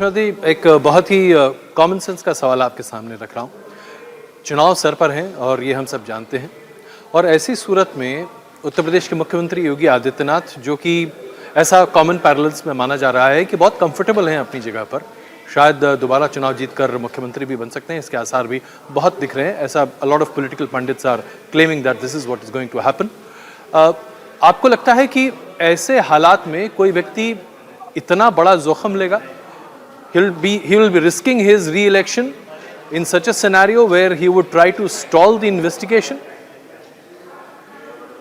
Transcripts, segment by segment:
सुषमा जी, एक बहुत ही common sense का सवाल आपके सामने रख रहा हूँ। चुनाव सर पर हैं और ये हम सब जानते हैं, और ऐसी सूरत में उत्तर प्रदेश के मुख्यमंत्री योगी आदित्यनाथ, जो कि ऐसा कॉमन पैरेलल्स में माना जा रहा है कि बहुत कंफर्टेबल हैं अपनी जगह पर, शायद दोबारा चुनाव जीतकर मुख्यमंत्री भी बन सकते हैं, इसके आसार भी बहुत दिख रहे हैं। ऐसा a lot of political pundits are claiming that this is what is going to happen. आपको लगता है कि ऐसे हालात में कोई व्यक्ति इतना बड़ा जोखम लेगा? He will be risking his re-election in such a scenario where he would try to stall the investigation?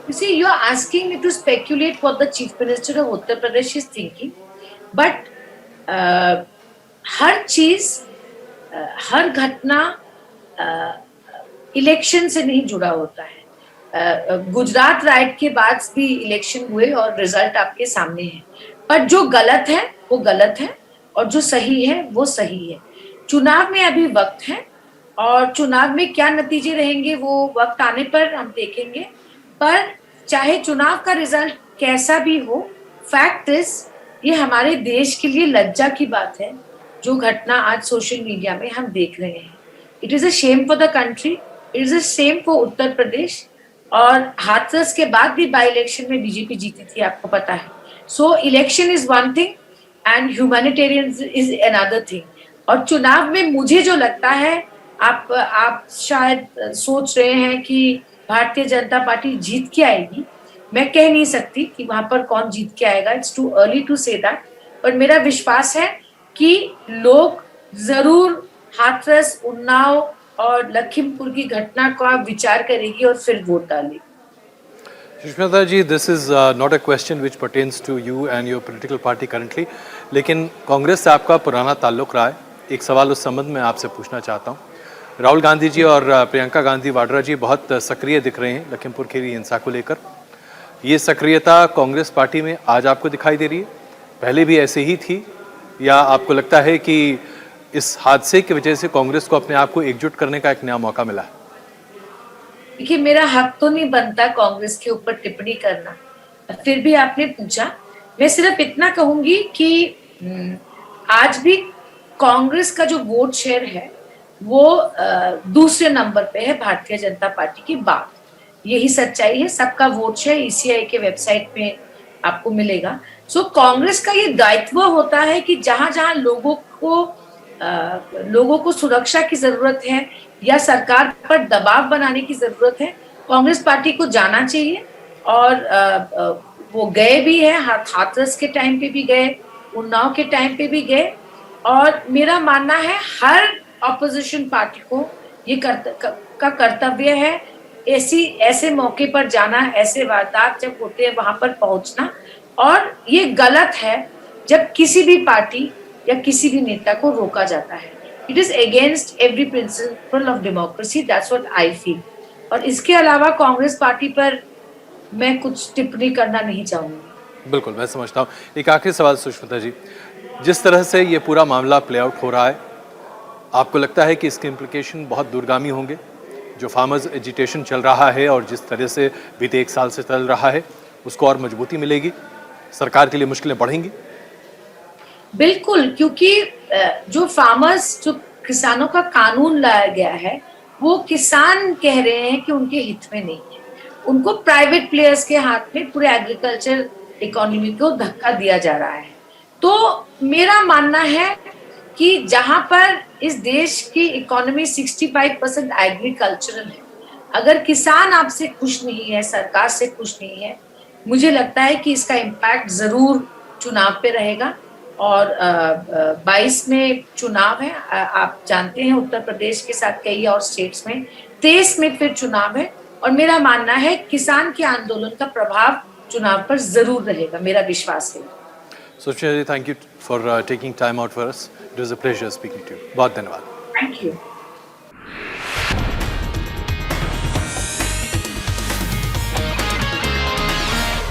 You see, you are asking me to speculate what the Chief Minister of Uttar Pradesh is thinking, but हर चीज, हर घटना election से नहीं जुड़ा होता है। Gujarat right के बाद भी इलेक्शन हुए और रिजल्ट आपके सामने है, पर जो गलत है वो गलत है और जो सही है वो सही है। चुनाव में अभी वक्त है और चुनाव में क्या नतीजे रहेंगे वो वक्त आने पर हम देखेंगे, पर चाहे चुनाव का रिजल्ट कैसा भी हो, फैक्ट इज ये हमारे देश के लिए लज्जा की बात है जो घटना आज सोशल मीडिया में हम देख रहे हैं। It is a shame for the country, it is a shame for Uttar Pradesh. और हाथरस के बाद भी बाई इलेक्शन में बीजेपी जीती थी, आपको पता है। So election is one thing and humanitarian is another thing. और चुनाव में मुझे जो लगता है, आप शायद सोच रहे हैं कि भारतीय जनता पार्टी जीत के आएगी। मैं कह नहीं सकती कि वहां पर कौन जीत के आएगा, it's too early to say that, पर मेरा विश्वास है कि लोग जरूर हाथरस, उन्नाव और लखीमपुर की घटना का विचार करेगी और फिर वोट डालेगी। Sushmita ji, this is not a question which pertains to you and your political party currently, लेकिन कांग्रेस से आपका पुराना ताल्लुक रहा है। एक सवाल उस संबंध में आपसे पूछना चाहता हूँ। राहुल गांधी जी और प्रियंका गांधी वाड्रा जी बहुत सक्रिय दिख रहे हैं लखीमपुर खीरी हिंसा को लेकर। ये सक्रियता कांग्रेस पार्टी में आज आपको दिखाई दे रही है, पहले भी ऐसे ही थी, या आपको लगता है कि इस हादसे की वजह से कांग्रेस को अपने आप को एकजुट करने का एक नया मौका मिला है? देखिए, मेरा हक तो नहीं बनता कांग्रेस के ऊपर टिप्पणी करना, फिर भी आपने पूछा। मैं सिर्फ इतना कहूंगी कि आज भी कांग्रेस का जो वोट शेयर है वो दूसरे नंबर पे है भारतीय जनता पार्टी की बात। यही सच्चाई है। सबका वोट शेयर ईसीआई के वेबसाइट पे आपको मिलेगा। सो कांग्रेस का ये दायित्व होता है कि जहां जहां लोगों को सुरक्षा की जरूरत है या सरकार पर दबाव बनाने की जरूरत है, कांग्रेस पार्टी को जाना चाहिए। और वो गए भी है, हाथरस के टाइम पे भी गए, उन्नाव के टाइम पे भी गए। और मेरा मानना है हर ऑपोजिशन पार्टी को ये कर्तव्य है ऐसे मौके पर जाना, ऐसे वारदात जब होते हैं वहां पर पहुंचना। और ये गलत है जब किसी भी पार्टी या किसी भी नेता को रोका जाता है। It is against every principle of democracy, that's what I feel. और इसके अलावा कांग्रेस पार्टी पर मैं कुछ टिप्पणी करना नहीं चाहूंगी। बिल्कुल, मैं समझता हूँ। एक आखिरी सवाल सुष्मिता जी, जिस तरह से ये पूरा मामला प्ले आउट हो रहा है, आपको लगता है कि इसके इम्प्लीकेशन बहुत दूरगामी होंगे? जो फार्मर्स एजिटेशन चल रहा है और जिस तरह से बीते 1 साल से चल रहा है, उसको और मजबूती मिलेगी? सरकार के लिए मुश्किलें बढ़ेंगी? बिल्कुल, क्योंकि जो फार्मर्स, जो किसानों का कानून लाया गया है, वो किसान कह रहे हैं कि उनके हित में नहीं है। उनको प्राइवेट प्लेयर्स के हाथ में पूरे एग्रीकल्चर इकोनॉमी को धक्का दिया जा रहा है। तो मेरा मानना है कि जहां पर इस देश की इकोनॉमी 65% एग्रीकल्चरल है, अगर किसान आपसे खुश नहीं है, सरकार से खुश नहीं है, मुझे लगता है कि इसका इम्पैक्ट जरूर चुनाव पे रहेगा। और 22 में चुनाव है, आप जानते हैं उत्तर प्रदेश के साथ कई और स्टेट्स में। 23 में फिर चुनाव है और मेरा मानना है किसान के आंदोलन का प्रभाव चुनाव पर जरूर रहेगा, मेरा विश्वास है। Sushmita ji, thank you for taking time out for us. It was a pleasure speaking to you. बहुत धन्यवाद। Thank you.